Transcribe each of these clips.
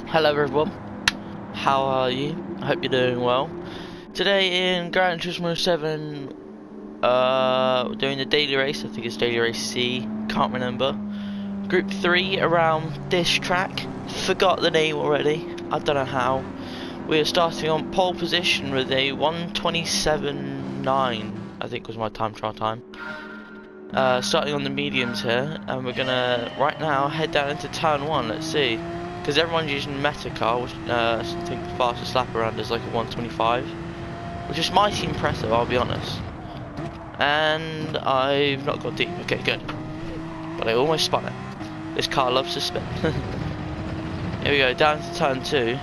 Hello everyone, how are you? I hope you're doing well. Today in Gran Turismo 7, we're doing the daily race. I think it's daily race C, can't remember. Group 3 around this track, forgot the name already, I don't know how. We are starting on pole position with a 1:27.9, I think was my time trial time. Starting on the mediums here, and we're gonna right now head down into turn 1, let's see. Because everyone's using Meta car, which I think the fastest lap around is like a 1:25, which is mighty impressive, I'll be honest. And I've not got deep, okay good. But I almost spun it. This car loves to spin. Here we go, down to turn 2.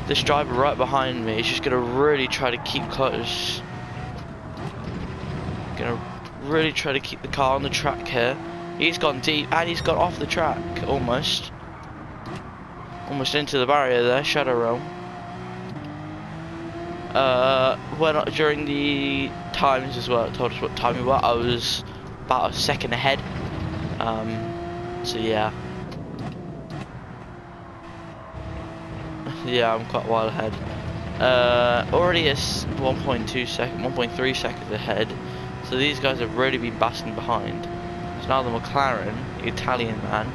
This driver right behind me is just going to really try to keep close. Going to really try to keep the car on the track here. He's gone deep and he's got off the track, almost. Almost into the barrier there, shadow realm. During the times as well, it told us what time we were. I was about a second ahead. So yeah. Yeah, I'm quite a while ahead. Already is 1.3 seconds ahead. So these guys have really been basking behind. So now the McLaren, the Italian man.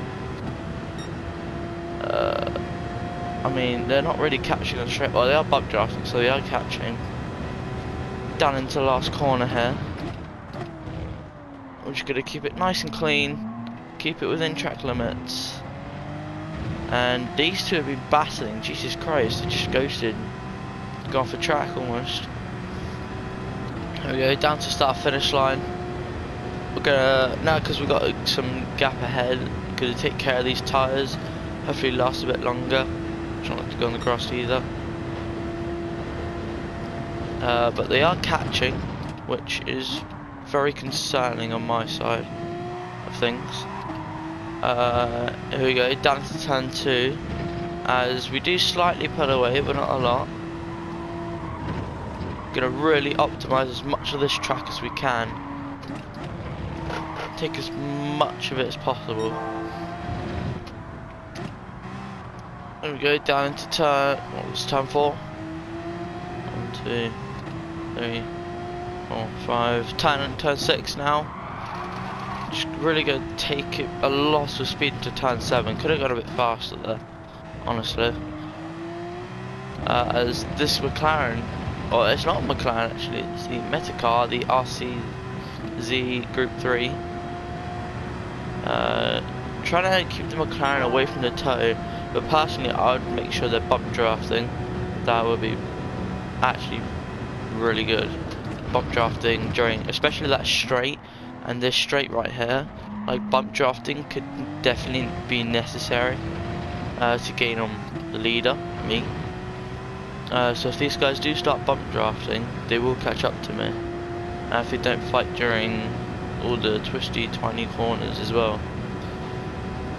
I mean, they're not really catching on straight. Well, they are bump drafting, so they are catching. Down into the last corner here. We're just going to keep it nice and clean. Keep it within track limits. And these two have been battling. Jesus Christ, they just ghosted. Gone for track almost. There we go, down to start finish line. We're gonna, now because we've got some gap ahead, gonna take care of these tyres. Hopefully last a bit longer. Try not to go on the grass either. But they are catching, which is very concerning on my side of things. Here we go, down to turn 2. As we do slightly pull away, but not a lot. Gonna really optimise as much of this track as we can. Take as much of it as possible. There we go, down into turn, what was turn 4? 1, 2, 3, 4, 5, turn 6 now. Just really going to take it a lot of speed into turn 7. Could have gone a bit faster there, honestly. As this McLaren, or it's not McLaren actually, it's the Meta car, the RCZ Group 3. Trying to keep the McLaren away from the toe. But personally, I would make sure they're bump drafting. That would be actually really good. Bump drafting during, especially that straight and this straight right here. Like bump drafting could definitely be necessary to gain on the leader, me. So if these guys do start bump drafting, they will catch up to me. If they don't fight during all the twisty, twiny corners as well.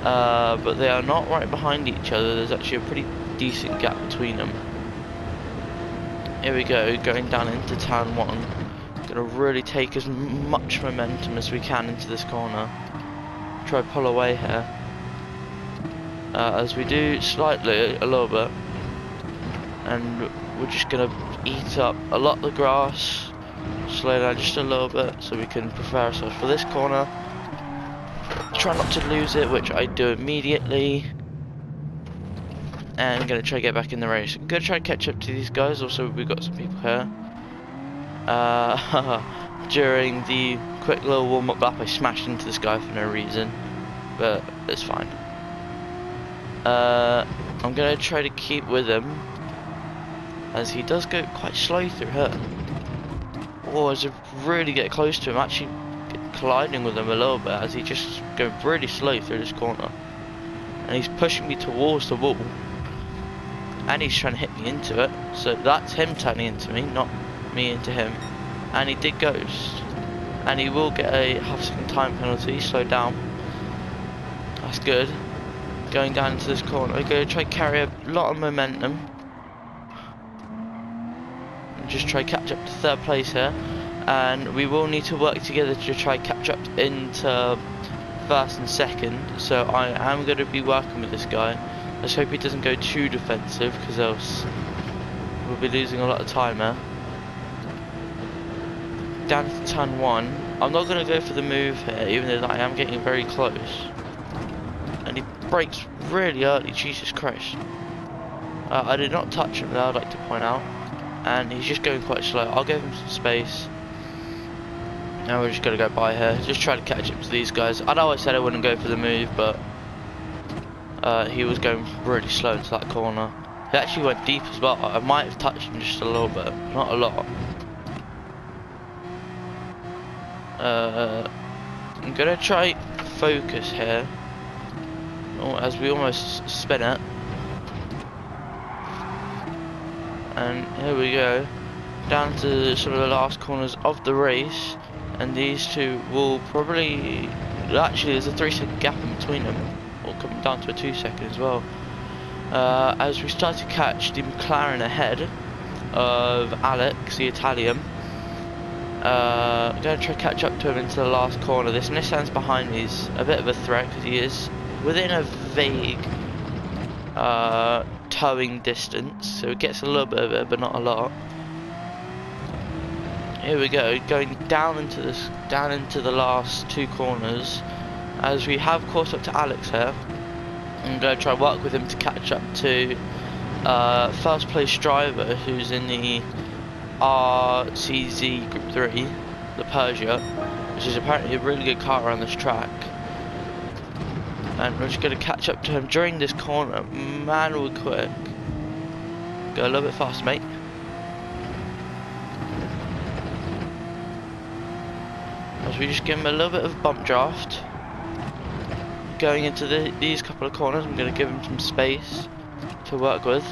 But they are not right behind each other. There's actually a pretty decent gap between them. Here we go, going down into turn 1. Gonna really take as much momentum as we can into this corner. Try to pull away here. As we do slightly, a little bit. And we're just gonna eat up a lot of the grass. Slow down just a little bit so we can prepare ourselves for this corner. Try not to lose it, which I do immediately. And I'm going to try to get back in the race. I'm going to try and catch up to these guys. Also, we've got some people here. During the quick little warm-up lap, I smashed into this guy for no reason. But it's fine. I'm going to try to keep with him, as he does go quite slow through here. Oh, as I really get close to him, actually colliding with him a little bit, as he just goes really slow through this corner. And he's pushing me towards the wall. And he's trying to hit me into it. So that's him turning into me, not me into him. And he did ghost. And he will get a half-second time penalty, slow down. That's good. Going down into this corner. We're going to try to carry a lot of momentum. And just try to catch up to third place here. And we will need to work together to try to catch up into first and second. So I am going to be working with this guy. Let's hope he doesn't go too defensive, because else we'll be losing a lot of time here. Down to turn 1. I'm not going to go for the move here, even though I am getting very close. And he brakes really early, Jesus Christ. I did not touch him though, I'd like to point out. And he's just going quite slow. I'll give him some space. Now we're just going to go by here. Just try to catch up to these guys. I know I said I wouldn't go for the move, but he was going really slow into that corner. He actually went deep as well. I might have touched him just a little bit, not a lot. I'm gonna try focus here, as we almost spin it. And here we go, down to sort of the last corners of the race, and these two will probably, actually there's a 3-second gap in between them, or coming down to a 2-second as well. As we start to catch the McLaren ahead of Alex, the Italian. I'm going to try to catch up to him into the last corner. This Nissan's behind me is a bit of a threat, because he is within a vague towing distance, so it gets a little bit of it, but not a lot. Here we go, going down into the last 2 corners, as we have caught up to Alex here. I'm going to try and work with him to catch up to first place driver, who's in the RCZ Group 3, the Peugeot, which is apparently a really good car around this track. And we're just going to catch up to him during this corner. Man, we're quick. Go a little bit fast, mate. As we just give him a little bit of bump draft. Going into these couple of corners, I'm going to give him some space to work with.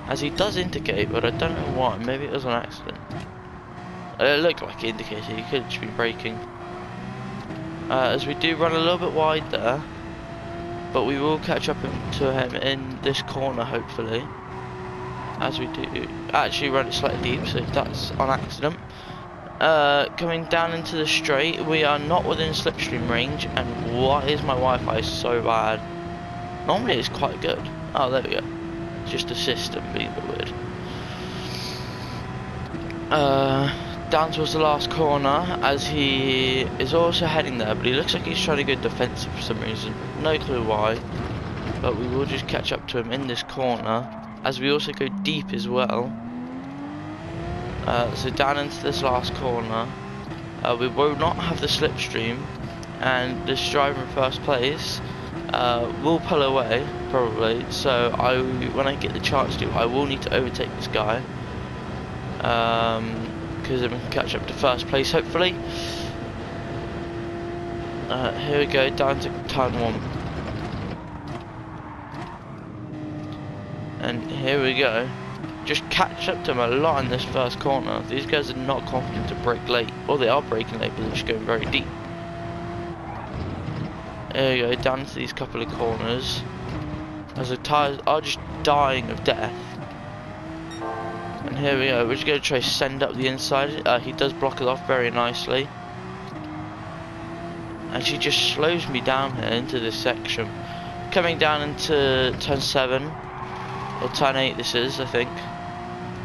As he does indicate, but I don't know why. Maybe it was an accident. It looked like he indicated. He could have just been braking. As we do run a little bit wide there, but we will catch up to him in this corner, hopefully. As we do actually run it slightly deep, so that's on accident. Coming down into the straight, we are not within slipstream range, and why is my Wi-Fi so bad? Normally it's quite good. Oh, there we go. Just the system being a bit weird. Down towards the last corner, as he is also heading there, but he looks like he's trying to go defensive for some reason. No clue why, but we will just catch up to him in this corner, as we also go deep as well. So down into this last corner, we will not have the slipstream, and this driver in first place will pull away probably. So when I get the chance to, I will need to overtake this guy, because then we can catch up to first place hopefully. Here we go, down to turn 1, and here we go. Just catch up to them a lot in this first corner. These guys are not confident to brake late, or they are braking late, but they're just going very deep. There we go, down to these couple of corners, as the tyres are just dying of death. And here we go, we're just going to try to send up the inside. He does block it off very nicely. And she just slows me down here into this section. Coming down into turn 7, or turn 8 this is, I think.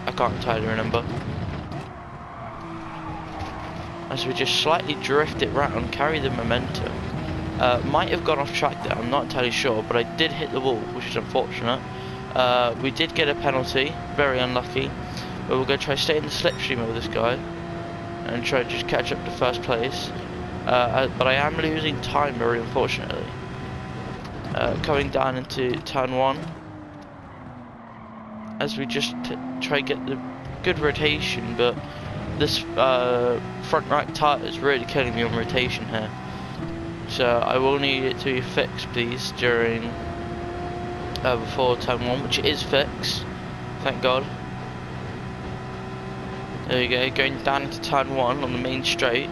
I can't entirely remember. As we just slightly drift it round, carry the momentum. Might have gone off track there, I'm not entirely sure, but I did hit the wall, which is unfortunate. We did get a penalty, very unlucky. But we're going to try to stay in the slipstream of this guy and try to just catch up to first place. But I am losing time very unfortunately. Coming down into turn 1. As we just try to get the good rotation, but this front right tyre is really killing me on rotation here. So I will need it to be fixed please during before turn 1, which is fixed, thank God. There we go, going down into turn 1 on the main straight,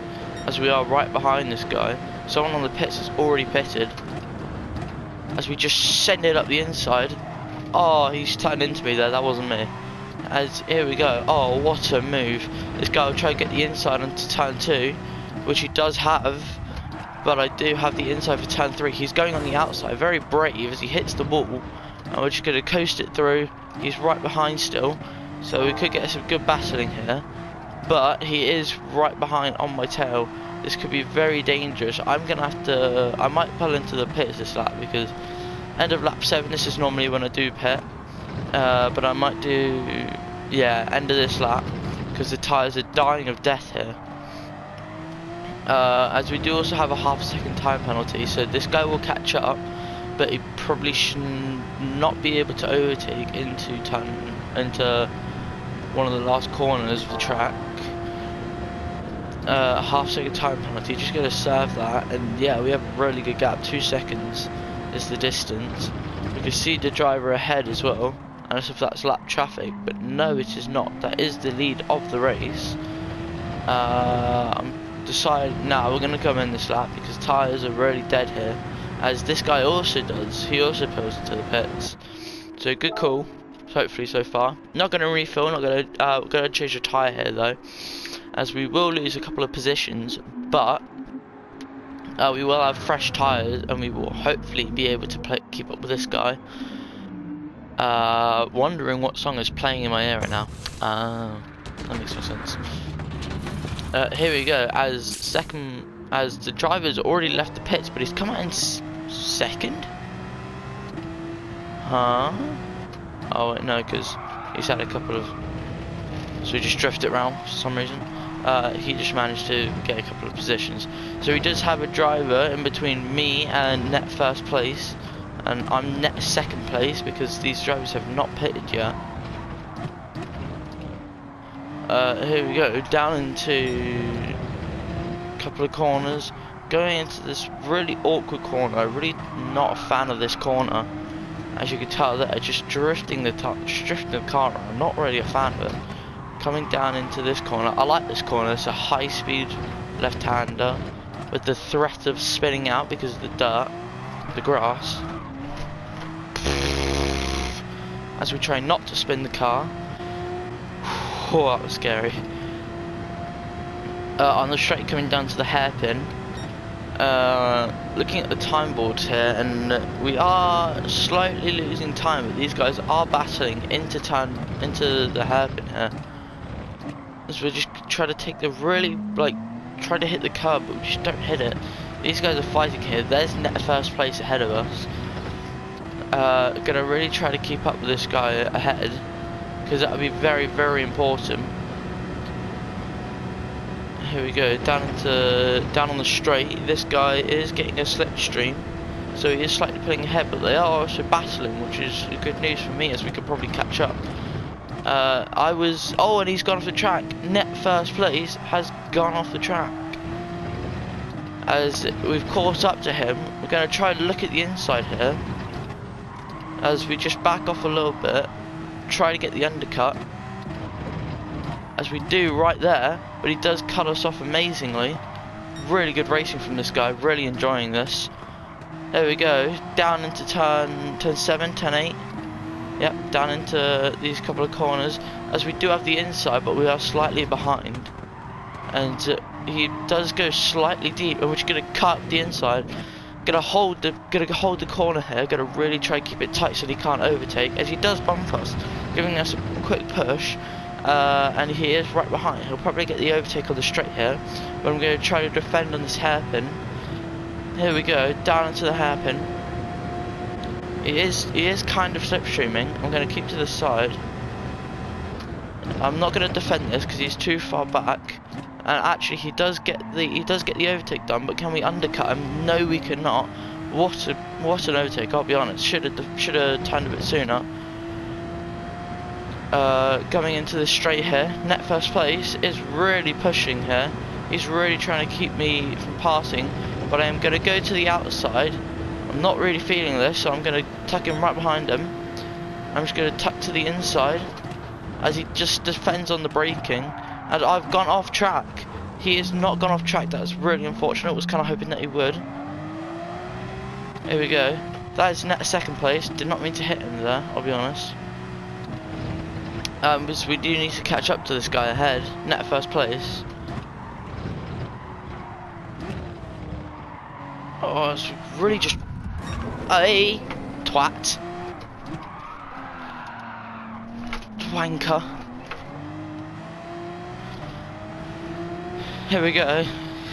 as we are right behind this guy. Someone on the pits has already pitted. as we just send it up the inside. Oh, he's turned into me there, that wasn't me. As here we go. Oh, what a move. This guy will try to get the inside onto turn 2, which he does have, but I do have the inside for turn 3. He's going on the outside, very brave as he hits the wall, and we're just going to coast it through. He's right behind still, so we could get some good battling here, but he is right behind on my tail. This could be very dangerous. I'm going to have to, I might pull into the pits this lap, because end of lap 7, this is normally when I do pit. But I might do, yeah, end of this lap, because the tyres are dying of death here. As we do also have a half-second time penalty, so this guy will catch up, but he probably should not be able to overtake into one of the last corners of the track. Half-second time penalty, just going to serve that, and yeah, we have a really good gap. 2 seconds is the distance. We can see the driver ahead as well, as if that's lap traffic, but no, it is not. That is the lead of the race. I'm deciding now we're going to come in this lap because tyres are really dead here, as this guy also does. He also pulls into the pits, so good call hopefully so far. Not going to refill, not going to change the tyre here though, as we will lose a couple of positions, but we will have fresh tyres and we will hopefully be able to keep up with this guy. Wondering what song is playing in my ear right now. That makes no sense. Here we go. As the driver's already left the pits, but he's come out in second. Huh? Oh wait, no, because he's had a couple of. So he just drifted around for some reason. He just managed to get a couple of positions. So he does have a driver in between me and net first place, and I'm net second place because these drivers have not pitted yet. Here we go, down into a couple of corners, going into this really awkward corner. I'm really not a fan of this corner, as you can tell there, just drifting the car around. I'm not really a fan of it. Coming down into this corner, I like this corner. It's a high speed left-hander with the threat of spinning out because of the dirt, the grass. As we try not to spin the car. Oh, that was scary. On the straight coming down to the hairpin, looking at the time boards here, and we are slightly losing time, but these guys are battling into the hairpin here. As we just try to take the try to hit the curb, but we just don't hit it. These guys are fighting here. There's net first place ahead of us. Gonna really try to keep up with this guy ahead, because that would be very, very important. Here we go, down on the straight. This guy is getting a slipstream, so he is slightly pulling ahead, but they are also battling, which is good news for me, as we could probably catch up. Oh, and he's gone off the track. Net first place has gone off the track. As we've caught up to him, we're going to try to look at the inside here. As we just back off a little bit, try to get the undercut. As we do right there, but he does cut us off amazingly. Really good racing from this guy, really enjoying this. There we go, down into turn 7, turn 8. Yep, down into these couple of corners, as we do have the inside, but we are slightly behind. And he does go slightly deep, and we're just going to cut the inside. Gonna hold the corner here. Gonna really try to keep it tight so he can't overtake, as he does bump us, giving us a quick push. And he is right behind. He'll probably get the overtake on the straight here, but I'm going to try to defend on this hairpin. Here we go, down into the hairpin. He is kind of slipstreaming. I'm going to keep to the side. I'm not going to defend this because he's too far back. And actually, he does get the overtake done. But can we undercut him? No, we cannot. What an overtake! I'll be honest. Should have turned a bit sooner. Coming into the straight here, net first place is really pushing here. He's really trying to keep me from passing, but I am going to go to the outside. I'm not really feeling this, so I'm going to tuck him right behind him. I'm just going to tuck to the inside, as he just defends on the braking. And I've gone off track. He has not gone off track. That's really unfortunate. I was kind of hoping that he would. Here we go. That is net second place. Did not mean to hit him there, I'll be honest. Because we do need to catch up to this guy ahead. Net first place. Oh, it's really just... Hey! Twat. Wanker. Here we go.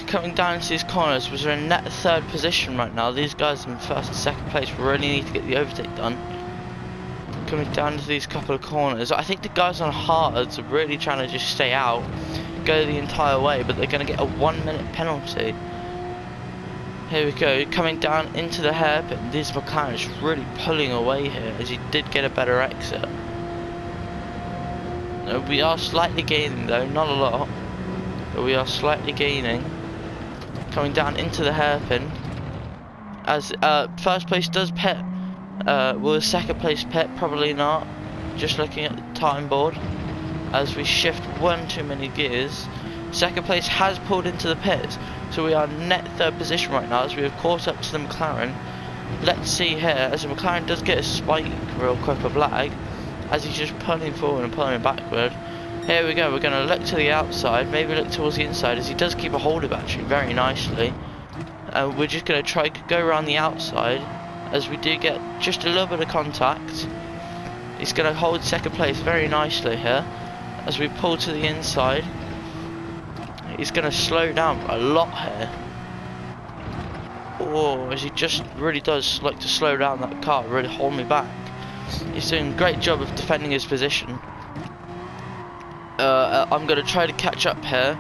Coming down into these corners, we're in net third position right now. These guys in first and second place. We really need to get the overtake done. Coming down into these couple of corners. I think the guys on hards are really trying to just stay out, go the entire way, but they're going to get a 1 minute penalty. Here we go, coming down into the hairpin. This McLaren is really pulling away here, as he did get a better exit. We are slightly gaining though, not a lot, but we are slightly gaining. Coming down into the hairpin, as first place does pit. Will second place pit? Probably not. Just looking at the time board, as we shift one too many gears. Second place has pulled into the pits, so we are net third position right now as we have caught up to the McLaren. Let's see here, as the McLaren does get a spike real quick of lag, as he's just pulling forward and pulling backward. Here we go, we're going to look to the outside, maybe look towards the inside, as he does keep a hold of actually very nicely. We're just going to try to go around the outside, as we do get just a little bit of contact. He's going to hold second place very nicely here, as we pull to the inside. He's going to slow down a lot here. Oh, as he just really does like to slow down that car, really hold me back. He's doing a great job of defending his position. I'm going to try to catch up here,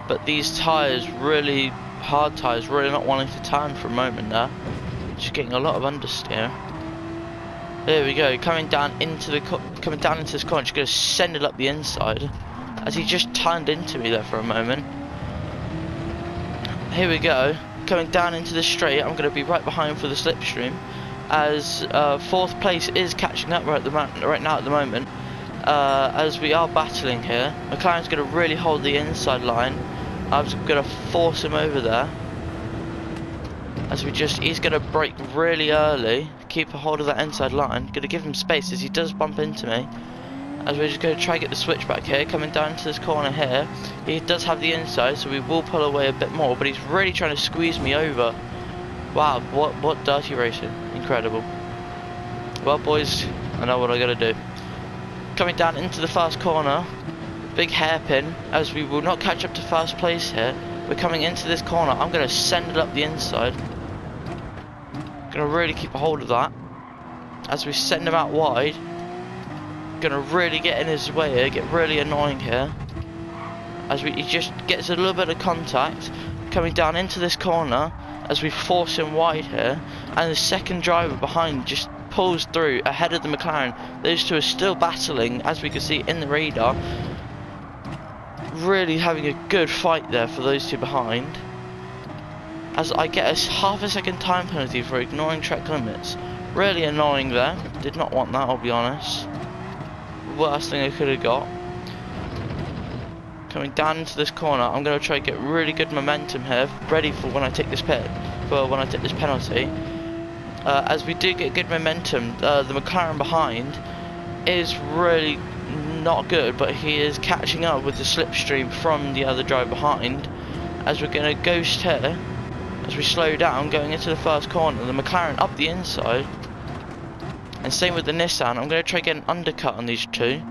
but these tyres, really hard tyres, really not wanting to turn for a moment there. Just getting a lot of understeer. There we go, coming down into this corner, just going to send it up the inside, as he just turned into me there for a moment. Here we go, coming down into the straight. I'm going to be right behind for the slipstream, as fourth place is catching up right now at the moment, as we are battling here. McLaren's going to really hold the inside line. I'm just going to force him over there, as he's going to brake really early, keep a hold of that inside line. Going to give him space as he does bump into me, as we're just going to try to get the switch back here. Coming down to this corner here, he does have the inside, so we will pull away a bit more, but he's really trying to squeeze me over. Wow, what dirty racing, incredible. Well boys, I know what I gotta do. Coming down into the first corner, big hairpin, as we will not catch up to first place here. We're coming into this corner. I'm going to send it up the inside. Going to really keep a hold of that, as we send him out wide. Going to really get in his way here, get really annoying here, as he just gets a little bit of contact. Coming down into this corner, as we force him wide here, and the second driver behind just pulls through ahead of the McLaren. Those two are still battling, as we can see in the radar. Really having a good fight there for those two behind, as I get a half a second time penalty for ignoring track limits. Really annoying there, did not want that, I'll be honest. Worst thing I could have got. Coming down into this corner, I'm going to try to get really good momentum here, ready for when I take this penalty. As we do get good momentum, the McLaren behind is really not good, but he is catching up with the slipstream from the other driver behind, as we're going to ghost here, as we slow down going into the first corner. The McLaren up the inside, and same with the Nissan. I'm going to try to get an undercut on these two.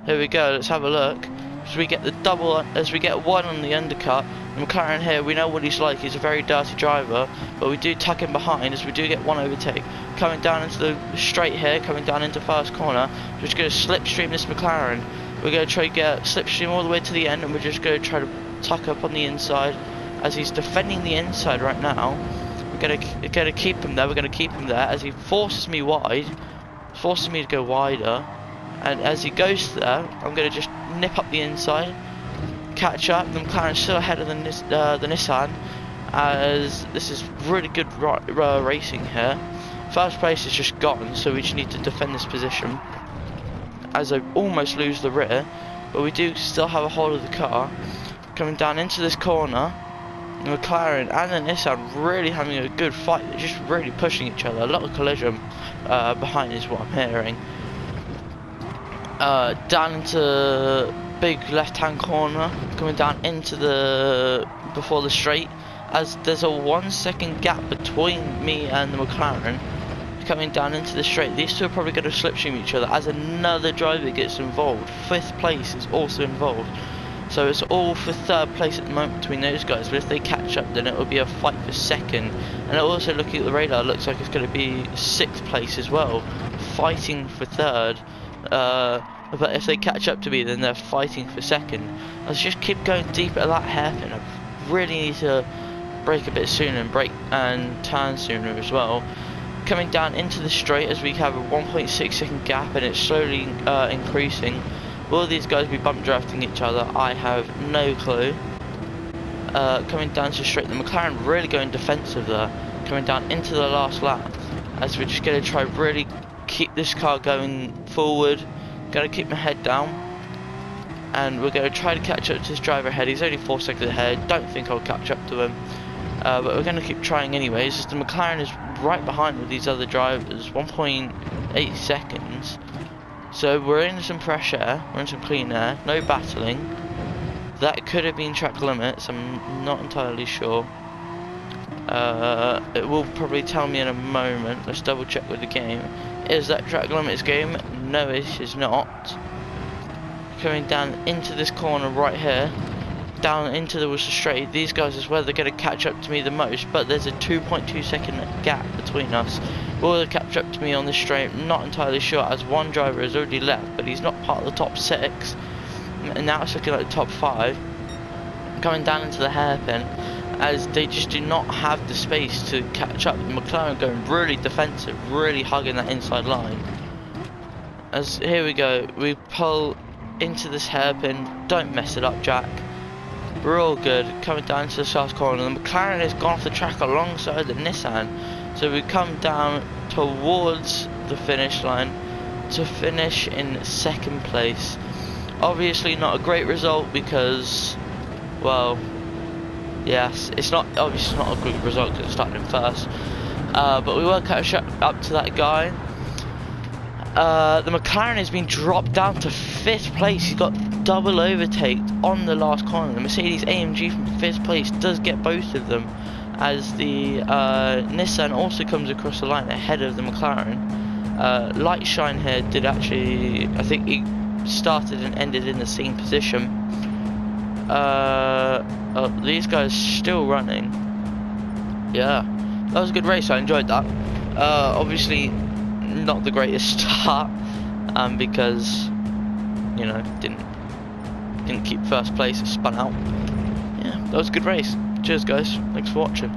Here we go, let's have a look. As we get the double, as we get one on the undercut, the McLaren here, we know what he's like. He's a very dirty driver, but we do tuck him behind, as we do get one overtake. Coming down into the straight here, coming down into first corner, we're just going to slipstream this McLaren. We're going to try to get slipstream all the way to the end, and we're just going to try to tuck up on the inside, as he's defending the inside right now. We're going to keep him there. We're going to keep him there, as he forces me wide, forces me to go wider. And as he goes there, I'm going to just nip up the inside, catch up. The McLaren's still ahead of the Nissan, as this is really good racing here. First place is just gone, so we just need to defend this position, as I almost lose the rear, but we do still have a hold of the car. Coming down into this corner, The McLaren and the Nissan really having a good fight. They're just really pushing each other. A lot of collision behind is what I'm hearing. Down into big left-hand corner, coming down into the before the straight, as there's a 1 second gap between me and the McLaren. Coming down into the straight, these two are probably going to slipstream each other as another driver gets involved. 5th place is also involved, so it's all for 3rd place at the moment between those guys. But if they catch up, then it will be a fight for 2nd. And also looking at the radar, looks like it's going to be 6th place as well, fighting for 3rd. But if they catch up to me, then they're fighting for 2nd. Let's just keep going deep at that hairpin. I really need to brake a bit sooner and brake and turn sooner as well. Coming down into the straight, as we have a 1.6 second gap and it's slowly increasing. Will these guys be bump drafting each other? I have no clue. Coming down to the straight, the McLaren really going defensive there. Coming down into the last lap, as we're just going to try really keep this car going forward. Going to keep my head down, and we're going to try to catch up to this driver ahead. He's only 4 seconds ahead. Don't think I'll catch up to him, but we're going to keep trying anyways, as the McLaren is right behind with these other drivers, 1.8 seconds. So we're in some fresh air, we're in some clean air, no battling. That could have been track limits, I'm not entirely sure. It will probably tell me in a moment. Let's double check with the game. Is that track limits game? No, it is not. Coming down into this corner right here, down into the Worcester straight, these guys is where they're going to catch up to me the most, but there's a 2.2 second gap between us. Will they catch up to me on this straight? Not entirely sure, as one driver has already left, but he's not part of the top 6, and now it's looking like the top 5. Coming down into the hairpin, as they just do not have the space to catch up. The McLaren going really defensive, really hugging that inside line. As here we go, we pull into this hairpin. Don't mess it up, Jack. We're all good. Coming down to the last corner, the McLaren has gone off the track alongside the Nissan, so we come down towards the finish line to finish in 2nd place. Obviously not a great result because, well, yes, it's not obviously not a good result because it's starting in 1st, but we will catch up to that guy. The McLaren has been dropped down to 5th place. He's got double overtake on the last corner. The Mercedes AMG from 5th place does get both of them, as the Nissan also comes across the line ahead of the McLaren. Light Shine here did actually, I think he started and ended in the same position. These guys still running. Yeah, that was a good race. I enjoyed that. Obviously not the greatest start, because you know didn't keep 1st place. It spun out. Yeah, that was a good race. Cheers guys, thanks for watching.